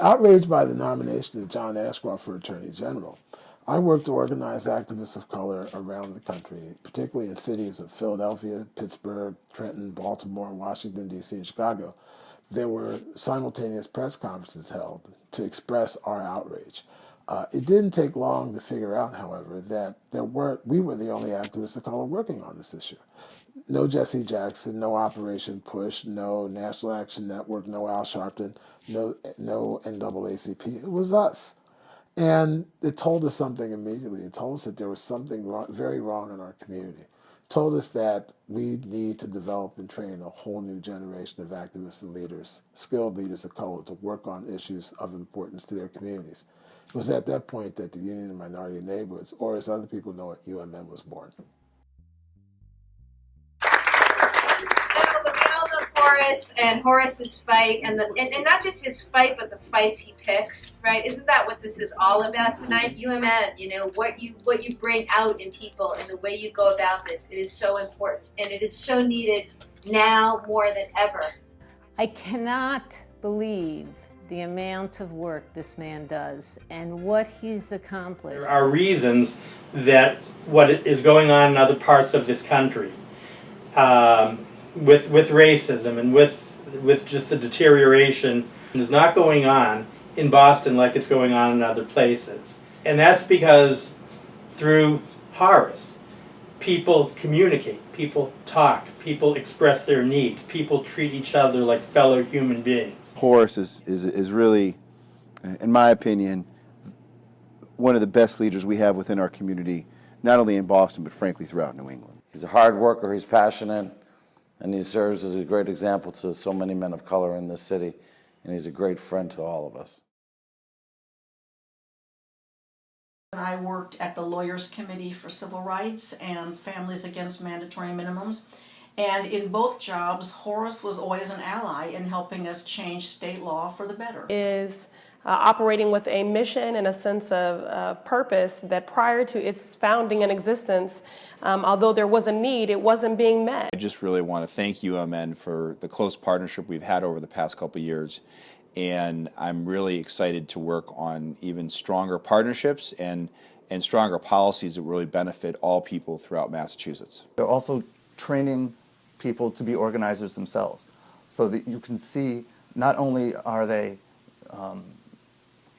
Outraged by the nomination of John Ashcroft for Attorney General, I worked to organize activists of color around the country, particularly in cities of Philadelphia, Pittsburgh, Trenton, Baltimore, Washington, D.C., and Chicago. There were simultaneous press conferences held to express our outrage. It didn't take long to figure out, however, that we were the only activists of color working on this issue. No Jesse Jackson, no Operation Push, no National Action Network, no Al Sharpton, no NAACP. It was us. And it told us something immediately. It told us that there was something wrong, very wrong in our community. It told us that we need to develop and train a whole new generation of activists and leaders, skilled leaders of color, to work on issues of importance to their communities. It was at that point that the Union of Minority Neighborhoods, or as other people know it, UMN, was born. Horace and Horace's fight, and not just his fight, but the fights he picks, right? Isn't that what this is all about tonight? UMN, you know, what you bring out in people and the way you go about this, it is so important, and it is so needed now more than ever. I cannot believe the amount of work this man does and what he's accomplished. There are reasons that what is going on in other parts of this country, with racism and with just the deterioration, is not going on in Boston like it's going on in other places. And that's because through Horace, people communicate, people talk, people express their needs, people treat each other like fellow human beings. Horace is really, in my opinion, one of the best leaders we have within our community, not only in Boston, but frankly throughout New England. He's a hard worker, he's passionate, and he serves as a great example to so many men of color in this city, and he's a great friend to all of us. I worked at the Lawyers Committee for Civil Rights and Families Against Mandatory Minimums. And in both jobs, Horace was always an ally in helping us change state law for the better. Is operating with a mission and a sense of purpose that prior to its founding and existence, although there was a need, it wasn't being met. I just really want to thank UMN for the close partnership we've had over the past couple of years. And I'm really excited to work on even stronger partnerships and stronger policies that really benefit all people throughout Massachusetts. They're also training people to be organizers themselves, so that you can see not only are they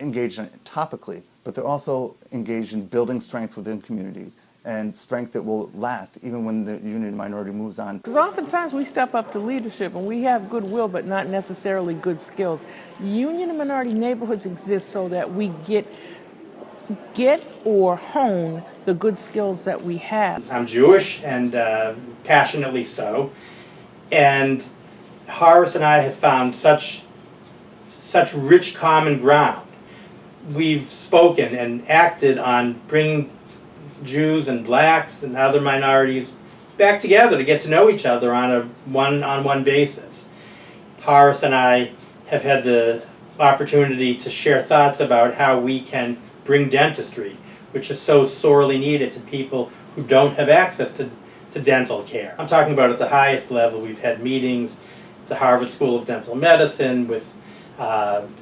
engaged topically, but they're also engaged in building strength within communities, and strength that will last even when the Union minority moves on. Because oftentimes we step up to leadership and we have goodwill but not necessarily good skills. Union and minority neighborhoods exist so that we get or hone the good skills that we have. I'm Jewish, and passionately so, and Horace and I have found such rich common ground. We've spoken and acted on bringing Jews and blacks and other minorities back together to get to know each other on a one-on-one basis. Horace and I have had the opportunity to share thoughts about how we can bring dentistry, which is so sorely needed to people who don't have access to dental care. I'm talking about at the highest level. We've had meetings at the Harvard School of Dental Medicine with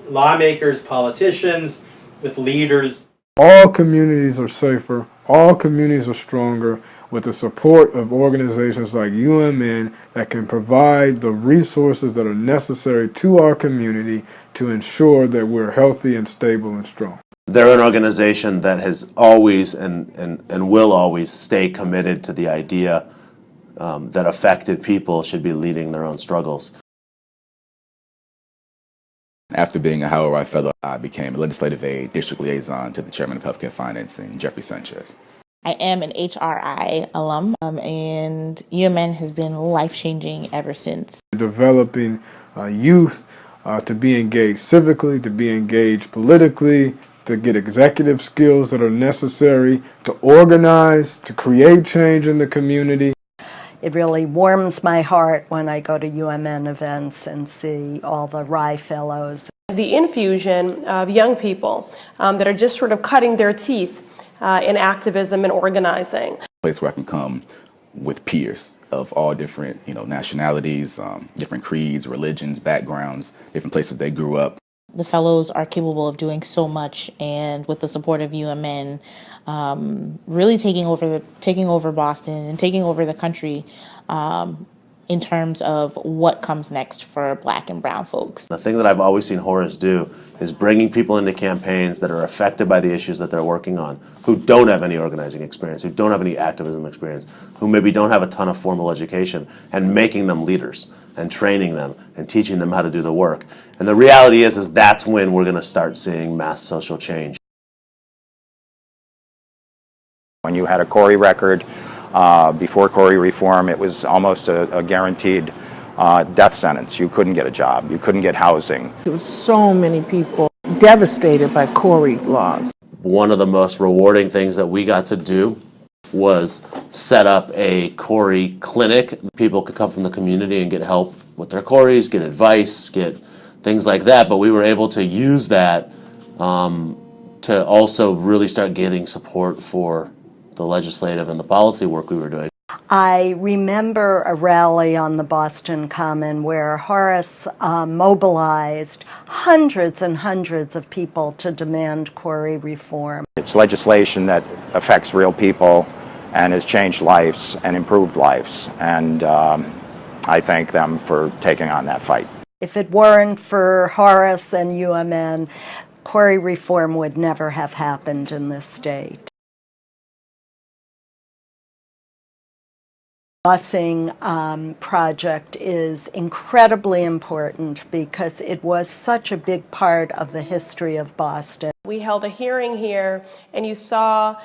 lawmakers, politicians, with leaders. All communities are safer, all communities are stronger with the support of organizations like UMN that can provide the resources that are necessary to our community to ensure that we're healthy and stable and strong. They're an organization that has always and will always stay committed to the idea that affected people should be leading their own struggles. After being a Howard Wright Fellow, I became a legislative aide, district liaison to the chairman of healthcare financing, Jeffrey Sanchez. I am an HRI alum, and UMN has been life-changing ever since. Developing youth to be engaged civically, to be engaged politically, to get executive skills that are necessary to organize, to create change in the community. It really warms my heart when I go to UMN events and see all the Rye Fellows. The infusion of young people that are just sort of cutting their teeth in activism and organizing. A place where I can come with peers of all different, nationalities, different creeds, religions, backgrounds, different places they grew up. The fellows are capable of doing so much, and with the support of UMN, really taking over Boston and taking over the country in terms of what comes next for Black and brown folks. The thing that I've always seen Horace do is bringing people into campaigns that are affected by the issues that they're working on, who don't have any organizing experience, who don't have any activism experience, who maybe don't have a ton of formal education, and making them leaders and training them and teaching them how to do the work. And the reality is that's when we're going to start seeing mass social change. When you had a Corey record, before Corey reform, it was almost a guaranteed death sentence. You couldn't get a job. You couldn't get housing. There was so many people devastated by Corey laws. One of the most rewarding things that we got to do was set up a Corey clinic. People could come from the community and get help with their Corys, get advice, get things like that. But we were able to use that to also really start getting support for the legislative and the policy work we were doing. I remember a rally on the Boston Common where Horace mobilized hundreds and hundreds of people to demand Corey reform. It's legislation that affects real people and has changed lives and improved lives. And I thank them for taking on that fight. If it weren't for Horace and UMN, Corey reform would never have happened in this state. Busing project is incredibly important because it was such a big part of the history of Boston. We held a hearing here, and you saw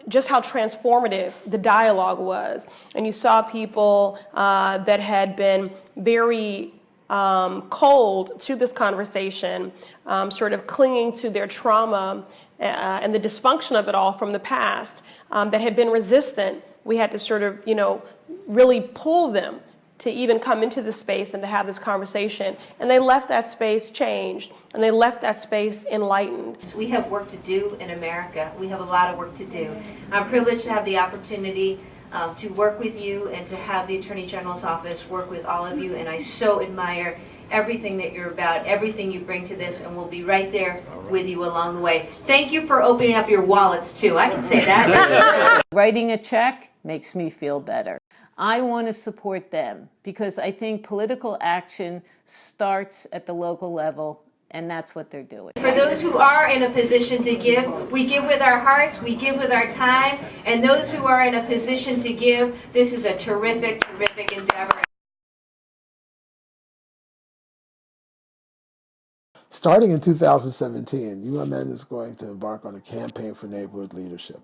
just how transformative the dialogue was. And you saw people that had been very cold to this conversation, sort of clinging to their trauma and the dysfunction of it all from the past, that had been resistant. We had to sort of, really pull them to even come into the space and to have this conversation. And they left that space changed, and they left that space enlightened. So we have work to do in America. We have a lot of work to do. I'm privileged to have the opportunity to work with you and to have the Attorney General's office work with all of you, and I so admire everything that you're about, everything you bring to this, and we'll be right there with you along the way. Thank you for opening up your wallets too. I can say that. Writing a check makes me feel better. I want to support them because I think political action starts at the local level, and that's what they're doing. For those who are in a position to give, we give with our hearts, we give with our time, and those who are in a position to give, this is a terrific, terrific endeavor. Starting in 2017, UMN is going to embark on a campaign for neighborhood leadership,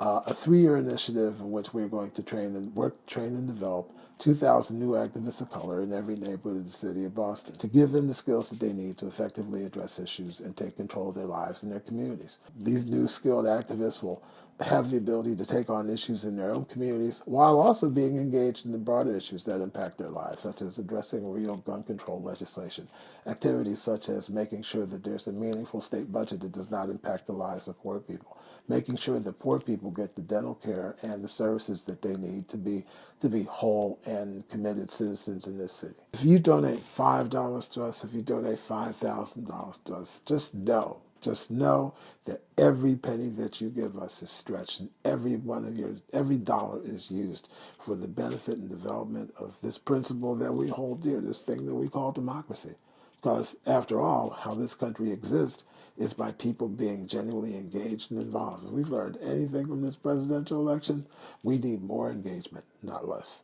a 3-year initiative in which we're going to train and develop 2,000 new activists of color in every neighborhood of the city of Boston to give them the skills that they need to effectively address issues and take control of their lives and their communities. These new skilled activists will have the ability to take on issues in their own communities while also being engaged in the broader issues that impact their lives, such as addressing real gun control legislation, activities such as making sure that there's a meaningful state budget that does not impact the lives of poor people, making sure that poor people get the dental care and the services that they need to be whole and committed citizens in this city. If you donate $5 to us, if you donate $5,000 to us, just know that every penny that you give us is stretched, and every dollar is used for the benefit and development of this principle that we hold dear, this thing that we call democracy. Because after all, how this country exists is by people being genuinely engaged and involved. If we've learned anything from this presidential election, we need more engagement, not less.